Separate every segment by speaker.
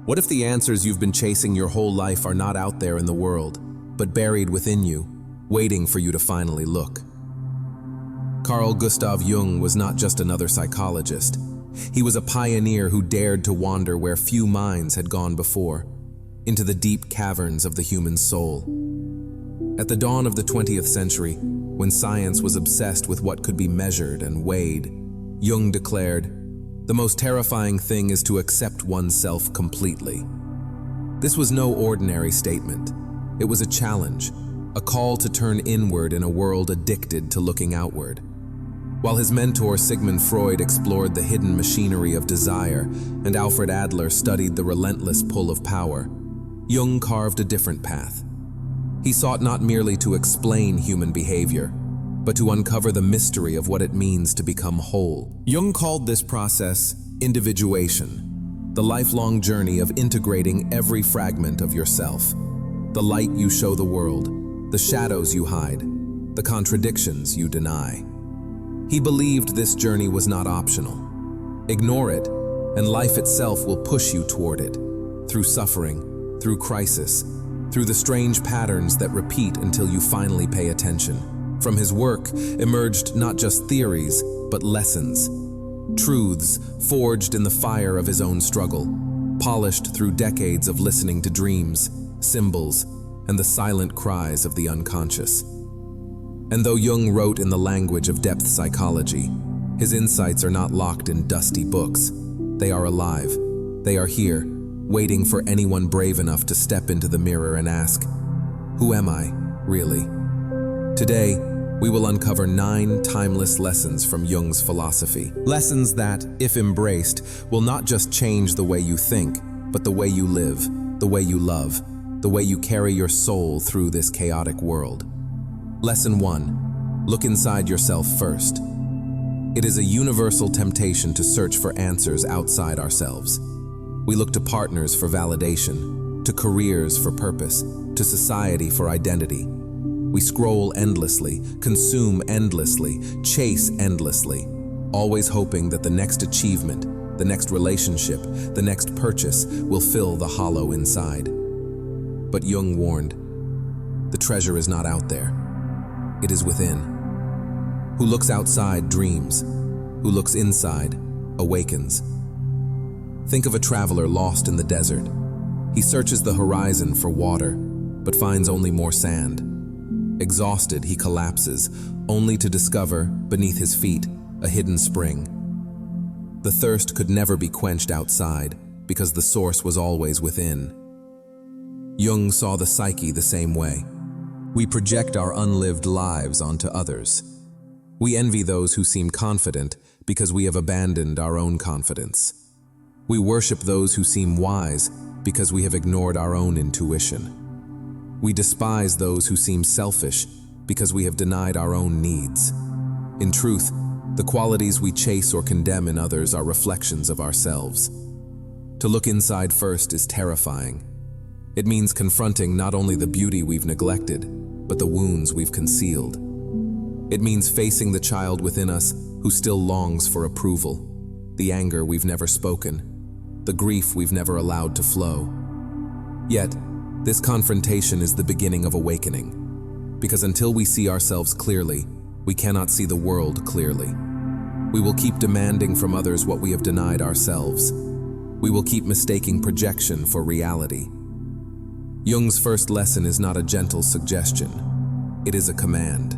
Speaker 1: What if the answers you've been chasing your whole life are not out there in the world, but buried within you, waiting for you to finally look? Carl Gustav Jung was not just another psychologist. He was a pioneer who dared to wander where few minds had gone before, into the deep caverns of the human soul. At the dawn of the 20th century, when science was obsessed with what could be measured and weighed, Jung declared, "The most terrifying thing is to accept oneself completely." This was no ordinary statement. It was a challenge, a call to turn inward in a world addicted to looking outward. While his mentor Sigmund Freud explored the hidden machinery of desire and Alfred Adler studied the relentless pull of power, Jung carved a different path. He sought not merely to explain human behavior, but to uncover the mystery of what it means to become whole. Jung called this process individuation, the lifelong journey of integrating every fragment of yourself. The light you show the world, the shadows you hide, the contradictions you deny. He believed this journey was not optional. Ignore it, and life itself will push you toward it, through suffering, through crisis, through the strange patterns that repeat until you finally pay attention. From his work emerged not just theories, but lessons. Truths forged in the fire of his own struggle, polished through decades of listening to dreams, symbols, and the silent cries of the unconscious. And though Jung wrote in the language of depth psychology, his insights are not locked in dusty books. They are alive. They are here, waiting for anyone brave enough to step into the mirror and ask, "Who am I, really?" Today, we will uncover 9 timeless lessons from Jung's philosophy. Lessons that, if embraced, will not just change the way you think, but the way you live, the way you love, the way you carry your soul through this chaotic world. Lesson 1. Look inside yourself first. It is a universal temptation to search for answers outside ourselves. We look to partners for validation, to careers for purpose, to society for identity. We scroll endlessly, consume endlessly, chase endlessly, always hoping that the next achievement, the next relationship, the next purchase will fill the hollow inside. But Jung warned, the treasure is not out there. It is within. Who looks outside dreams. Who looks inside awakens. Think of a traveler lost in the desert. He searches the horizon for water, but finds only more sand. Exhausted, he collapses, only to discover, beneath his feet, a hidden spring. The thirst could never be quenched outside, because the source was always within. Jung saw the psyche the same way. We project our unlived lives onto others. We envy those who seem confident because we have abandoned our own confidence. We worship those who seem wise because we have ignored our own intuition. We despise those who seem selfish because we have denied our own needs. In truth, the qualities we chase or condemn in others are reflections of ourselves. To look inside first is terrifying. It means confronting not only the beauty we've neglected, but the wounds we've concealed. It means facing the child within us who still longs for approval, the anger we've never spoken, the grief we've never allowed to flow. Yet, this confrontation is the beginning of awakening, because until we see ourselves clearly, we cannot see the world clearly. We will keep demanding from others what we have denied ourselves. We will keep mistaking projection for reality. Jung's first lesson is not a gentle suggestion. It is a command.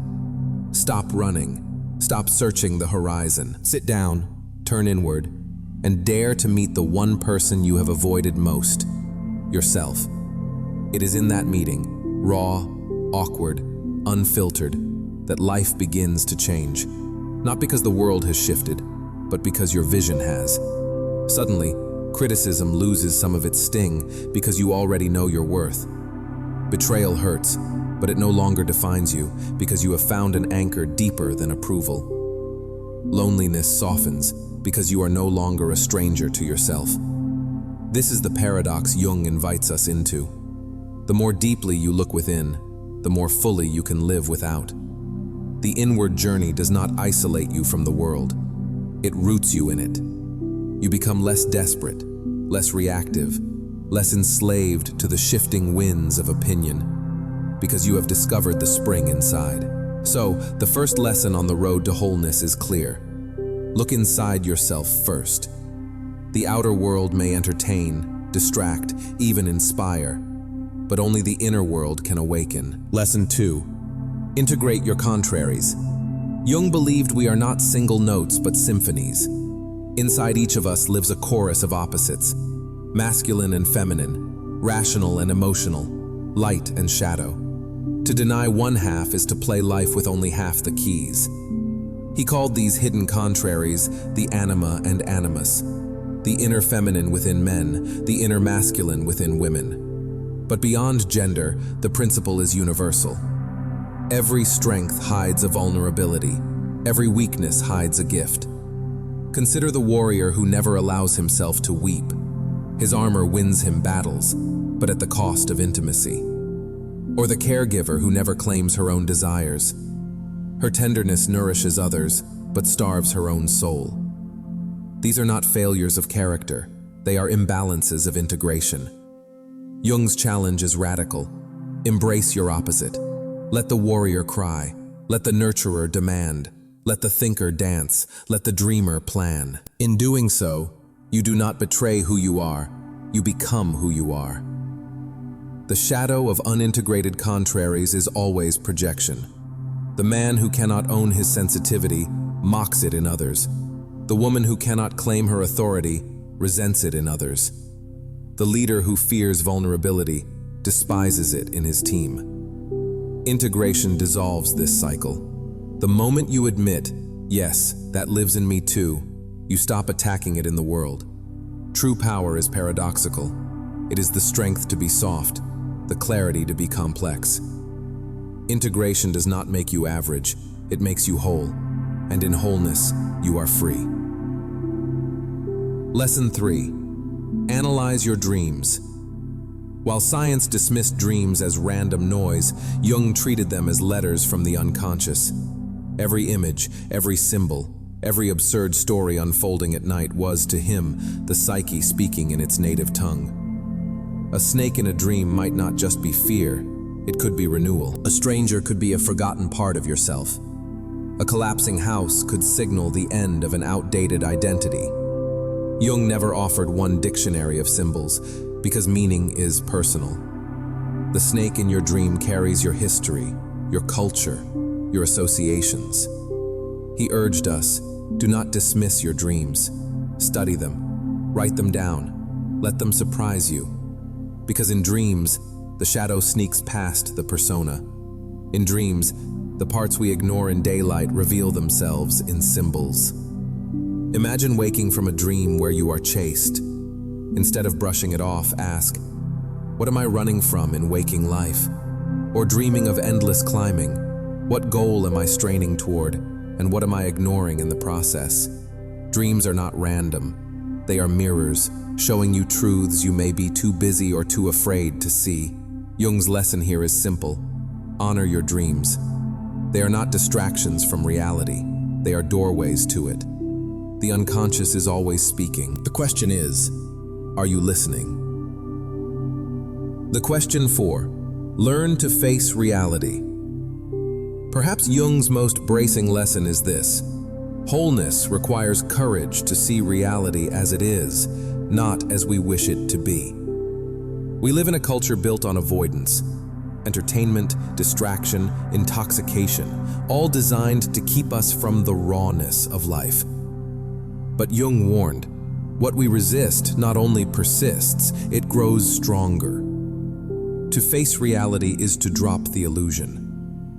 Speaker 1: Stop running. Stop searching the horizon. Sit down, turn inward, and dare to meet the one person you have avoided most, yourself. It is in that meeting, raw, awkward, unfiltered, that life begins to change. Not because the world has shifted, but because your vision has. Suddenly, criticism loses some of its sting because you already know your worth. Betrayal hurts, but it no longer defines you because you have found an anchor deeper than approval. Loneliness softens because you are no longer a stranger to yourself. This is the paradox Jung invites us into. The more deeply you look within, the more fully you can live without. The inward journey does not isolate you from the world. It roots you in it. You become less desperate, less reactive, less enslaved to the shifting winds of opinion, because you have discovered the spring inside. So, the first lesson on the road to wholeness is clear. Look inside yourself first. The outer world may entertain, distract, even inspire, but only the inner world can awaken. Lesson 2. Integrate your contraries. Jung believed we are not single notes but symphonies. Inside each of us lives a chorus of opposites, masculine and feminine, rational and emotional, light and shadow. To deny one half is to play life with only half the keys. He called these hidden contraries the anima and animus, the inner feminine within men, the inner masculine within women. But beyond gender, the principle is universal. Every strength hides a vulnerability. Every weakness hides a gift. Consider the warrior who never allows himself to weep. His armor wins him battles, but at the cost of intimacy. Or the caregiver who never claims her own desires. Her tenderness nourishes others, but starves her own soul. These are not failures of character. They are imbalances of integration. Jung's challenge is radical. Embrace your opposite. Let the warrior cry. Let the nurturer demand. Let the thinker dance. Let the dreamer plan. In doing so, you do not betray who you are. You become who you are. The shadow of unintegrated contraries is always projection. The man who cannot own his sensitivity mocks it in others. The woman who cannot claim her authority resents it in others. The leader who fears vulnerability despises it in his team. Integration dissolves this cycle. The moment you admit, yes, that lives in me too, you stop attacking it in the world. True power is paradoxical. It is the strength to be soft, the clarity to be complex. Integration does not make you average, it makes you whole, and in wholeness, you are free. Lesson 3. Analyze your dreams. While science dismissed dreams as random noise, Jung treated them as letters from the unconscious. Every image, every symbol, every absurd story unfolding at night was, to him, the psyche speaking in its native tongue. A snake in a dream might not just be fear, it could be renewal. A stranger could be a forgotten part of yourself. A collapsing house could signal the end of an outdated identity. Jung never offered one dictionary of symbols, because meaning is personal. The snake in your dream carries your history, your culture, your associations. He urged us, do not dismiss your dreams. Study them, write them down, let them surprise you. Because in dreams, the shadow sneaks past the persona. In dreams, the parts we ignore in daylight reveal themselves in symbols. Imagine waking from a dream where you are chased. Instead of brushing it off, ask, what am I running from in waking life? Or dreaming of endless climbing, what goal am I straining toward, and what am I ignoring in the process? Dreams are not random. They are mirrors, showing you truths you may be too busy or too afraid to see. Jung's lesson here is simple. Honor your dreams. They are not distractions from reality. They are doorways to it. The unconscious is always speaking. The question is, are you listening? The question 4. Learn to face reality. Perhaps Jung's most bracing lesson is this. Wholeness requires courage to see reality as it is, not as we wish it to be. We live in a culture built on avoidance. Entertainment, distraction, intoxication, all designed to keep us from the rawness of life. But Jung warned, what we resist not only persists, it grows stronger. To face reality is to drop the illusion.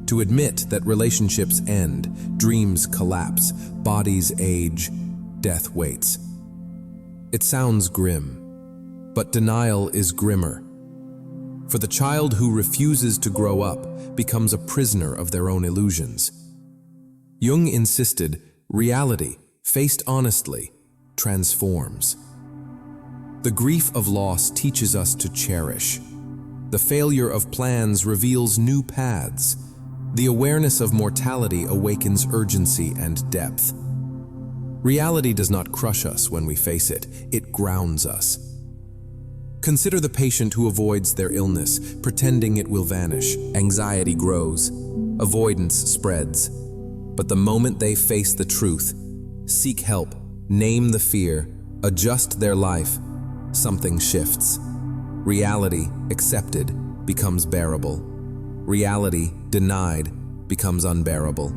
Speaker 1: To admit that relationships end, dreams collapse, bodies age, death waits. It sounds grim, but denial is grimmer. For the child who refuses to grow up becomes a prisoner of their own illusions. Jung insisted reality, faced honestly, transforms. The grief of loss teaches us to cherish. The failure of plans reveals new paths. The awareness of mortality awakens urgency and depth. Reality does not crush us when we face it, it grounds us. Consider the patient who avoids their illness, pretending it will vanish. Anxiety grows, avoidance spreads. But the moment they face the truth, seek help, name the fear, adjust their life, something shifts. Reality accepted becomes bearable. Reality denied becomes unbearable.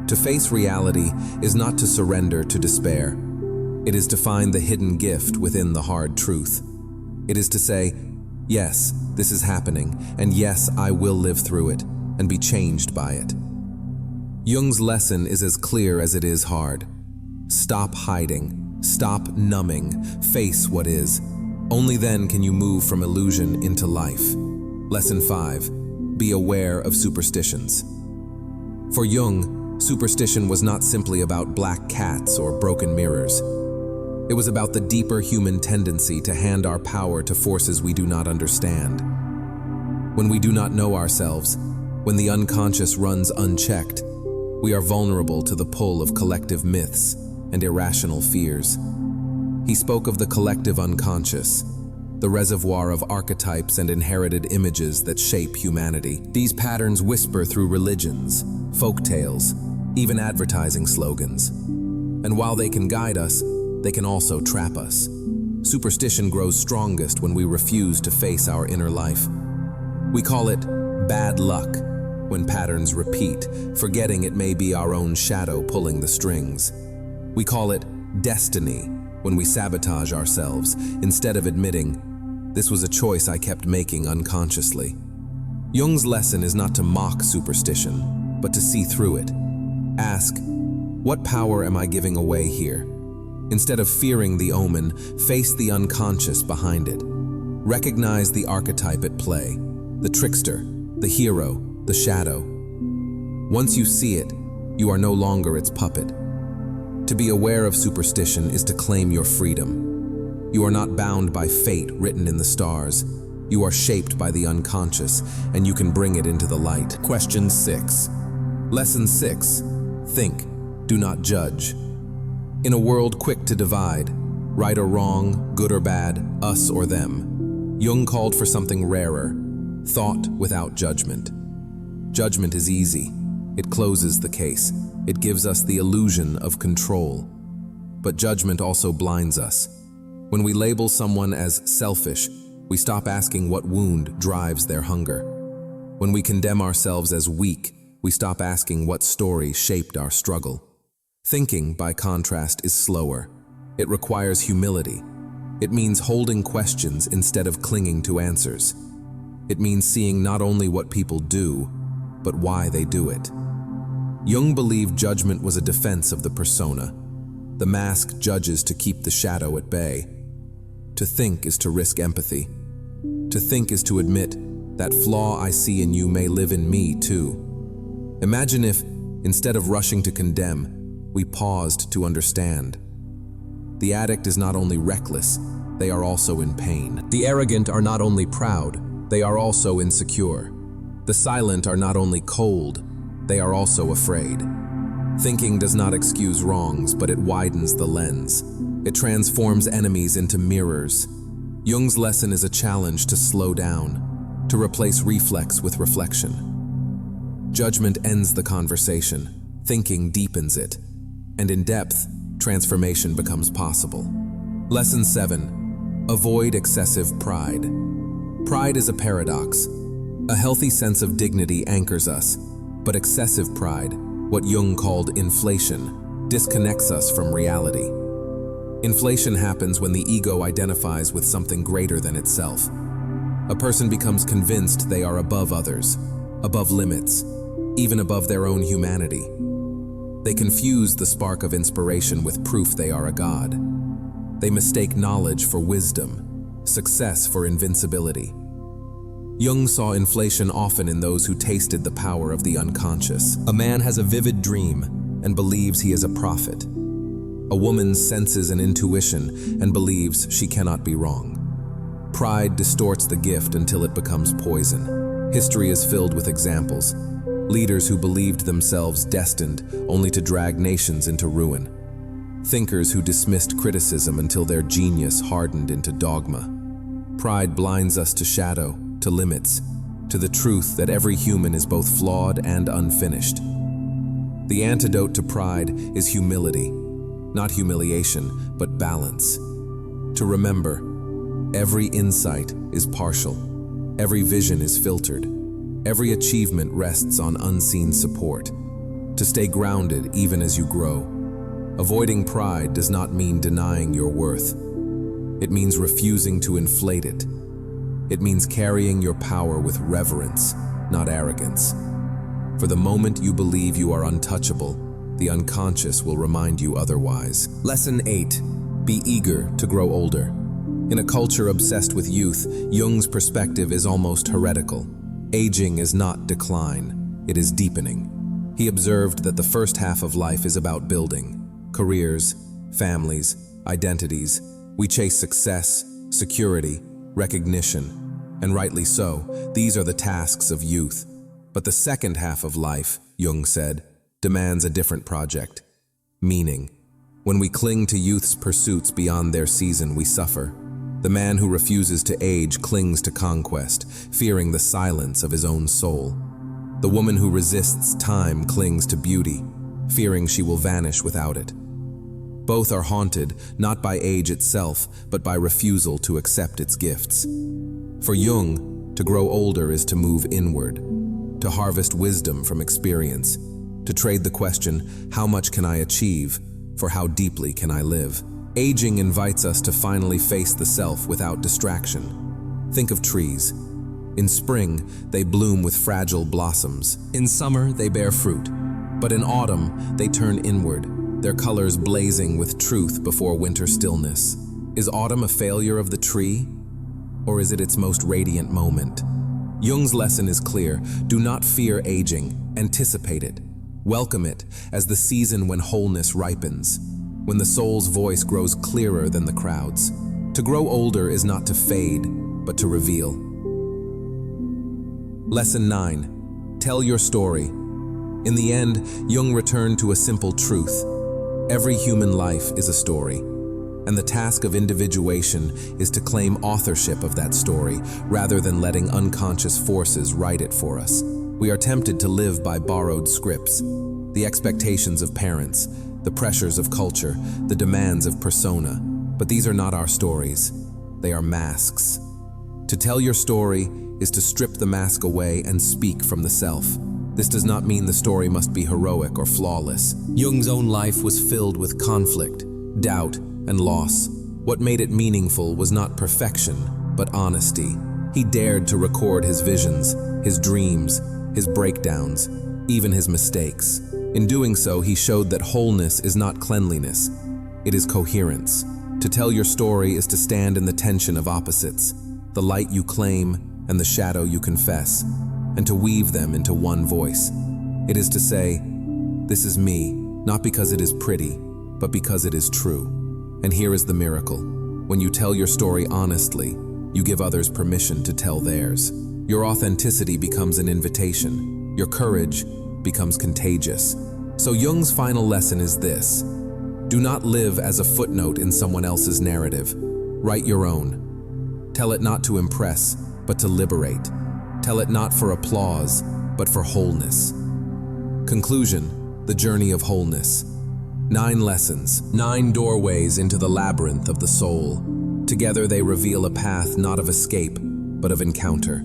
Speaker 1: To face reality is not to surrender to despair. It is to find the hidden gift within the hard truth. It is to say, yes, this is happening, and yes, I will live through it and be changed by it. Jung's lesson is as clear as it is hard. Stop hiding, stop numbing, face what is. Only then can you move from illusion into life. Lesson 5. Be aware of superstitions. For Jung, superstition was not simply about black cats or broken mirrors. It was about the deeper human tendency to hand our power to forces we do not understand. When we do not know ourselves, when the unconscious runs unchecked, we are vulnerable to the pull of collective myths and irrational fears. He spoke of the collective unconscious, the reservoir of archetypes and inherited images that shape humanity. These patterns whisper through religions, folk tales, even advertising slogans. And while they can guide us, they can also trap us. Superstition grows strongest when we refuse to face our inner life. We call it bad luck when patterns repeat, forgetting it may be our own shadow pulling the strings. We call it destiny when we sabotage ourselves instead of admitting, this was a choice I kept making unconsciously. Jung's lesson is not to mock superstition, but to see through it. Ask, what power am I giving away here? Instead of fearing the omen, face the unconscious behind it. Recognize the archetype at play, the trickster, the hero, the shadow. Once you see it, you are no longer its puppet. To be aware of superstition is to claim your freedom. You are not bound by fate written in the stars. You are shaped by the unconscious, and you can bring it into the light. Question 6. Lesson 6. Think, do not judge. In a world quick to divide, right or wrong, good or bad, us or them, Jung called for something rarer, thought without judgment. Judgment is easy. It closes the case. It gives us the illusion of control. But judgment also blinds us. When we label someone as selfish, we stop asking what wound drives their hunger. When we condemn ourselves as weak, we stop asking what story shaped our struggle. Thinking, by contrast, is slower. It requires humility. It means holding questions instead of clinging to answers. It means seeing not only what people do, but why they do it. Jung believed judgment was a defense of the persona. The mask judges to keep the shadow at bay. To think is to risk empathy. To think is to admit, that flaw I see in you may live in me too. Imagine if, instead of rushing to condemn, we paused to understand. The addict is not only reckless, they are also in pain. The arrogant are not only proud, they are also insecure. The silent are not only cold, they are also afraid. Thinking does not excuse wrongs, but it widens the lens. It transforms enemies into mirrors. Jung's lesson is a challenge to slow down, to replace reflex with reflection. Judgment ends the conversation, thinking deepens it, and in depth, transformation becomes possible. Lesson 7. Avoid excessive pride. Pride is a paradox. A healthy sense of dignity anchors us, but excessive pride, what Jung called inflation, disconnects us from reality. Inflation happens when the ego identifies with something greater than itself. A person becomes convinced they are above others, above limits, even above their own humanity. They confuse the spark of inspiration with proof they are a god. They mistake knowledge for wisdom, success for invincibility. Jung saw inflation often in those who tasted the power of the unconscious. A man has a vivid dream and believes he is a prophet. A woman senses an intuition and believes she cannot be wrong. Pride distorts the gift until it becomes poison. History is filled with examples. Leaders who believed themselves destined only to drag nations into ruin. Thinkers who dismissed criticism until their genius hardened into dogma. Pride blinds us to shadow, to limits, to the truth that every human is both flawed and unfinished. The antidote to pride is humility, not humiliation, but balance. To remember, every insight is partial, every vision is filtered, every achievement rests on unseen support. To stay grounded even as you grow. Avoiding pride does not mean denying your worth. It means refusing to inflate it. It means carrying your power with reverence, not arrogance. For the moment you believe you are untouchable, the unconscious will remind you otherwise. Lesson 8. Be eager to grow older. In a culture obsessed with youth, Jung's perspective is almost heretical. Aging is not decline, it is deepening. He observed that the first half of life is about building careers, families, identities. We chase success, security, recognition, and rightly so, these are the tasks of youth. But the second half of life, Jung said, demands a different project, meaning. When we cling to youth's pursuits beyond their season, we suffer. The man who refuses to age clings to conquest, fearing the silence of his own soul. The woman who resists time clings to beauty, fearing she will vanish without it. Both are haunted, not by age itself, but by refusal to accept its gifts. For Jung, to grow older is to move inward, to harvest wisdom from experience, to trade the question, how much can I achieve, for how deeply can I live? Aging invites us to finally face the self without distraction. Think of trees. In spring, they bloom with fragile blossoms. In summer, they bear fruit. But in autumn, they turn inward, their colors blazing with truth before winter stillness. Is autumn a failure of the tree? Or is it its most radiant moment? Jung's lesson is clear. Do not fear aging. Anticipate it. Welcome it as the season when wholeness ripens, when the soul's voice grows clearer than the crowd's. To grow older is not to fade, but to reveal. Lesson 9. Tell your story. In the end, Jung returned to a simple truth. Every human life is a story, and the task of individuation is to claim authorship of that story rather than letting unconscious forces write it for us. We are tempted to live by borrowed scripts, the expectations of parents, the pressures of culture, the demands of persona. But these are not our stories. They are masks. To tell your story is to strip the mask away and speak from the self. This does not mean the story must be heroic or flawless. Jung's own life was filled with conflict, doubt, and loss. What made it meaningful was not perfection, but honesty. He dared to record his visions, his dreams, his breakdowns, even his mistakes. In doing so, he showed that wholeness is not cleanliness, it is coherence. To tell your story is to stand in the tension of opposites, the light you claim and the shadow you confess, and to weave them into one voice. It is to say, this is me, not because it is pretty, but because it is true. And here is the miracle. When you tell your story honestly, you give others permission to tell theirs. Your authenticity becomes an invitation. Your courage becomes contagious. So Jung's final lesson is this. Do not live as a footnote in someone else's narrative. Write your own. Tell it not to impress, but to liberate. Tell it not for applause, but for wholeness. Conclusion, the journey of wholeness. 9 lessons, 9 doorways into the labyrinth of the soul. Together they reveal a path not of escape, but of encounter.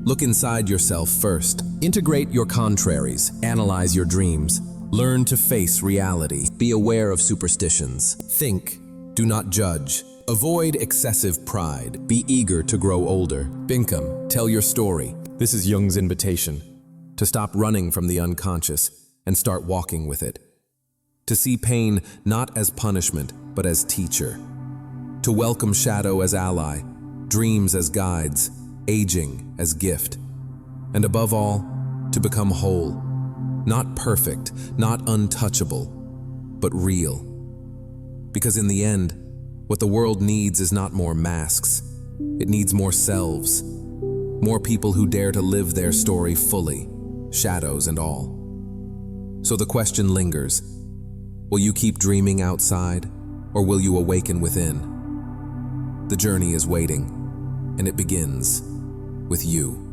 Speaker 1: Look inside yourself first. Integrate your contraries, analyze your dreams. Learn to face reality. Be aware of superstitions. Think, do not judge. Avoid excessive pride. Be eager to grow older. Binkum, tell your story. This is Jung's invitation. To stop running from the unconscious and start walking with it. To see pain not as punishment, but as teacher. To welcome shadow as ally, dreams as guides, aging as gift. And above all, to become whole. Not perfect, not untouchable, but real. Because in the end, what the world needs is not more masks. It needs more selves. More people who dare to live their story fully, shadows and all. So the question lingers. Will you keep dreaming outside, or will you awaken within? The journey is waiting. and it begins with you.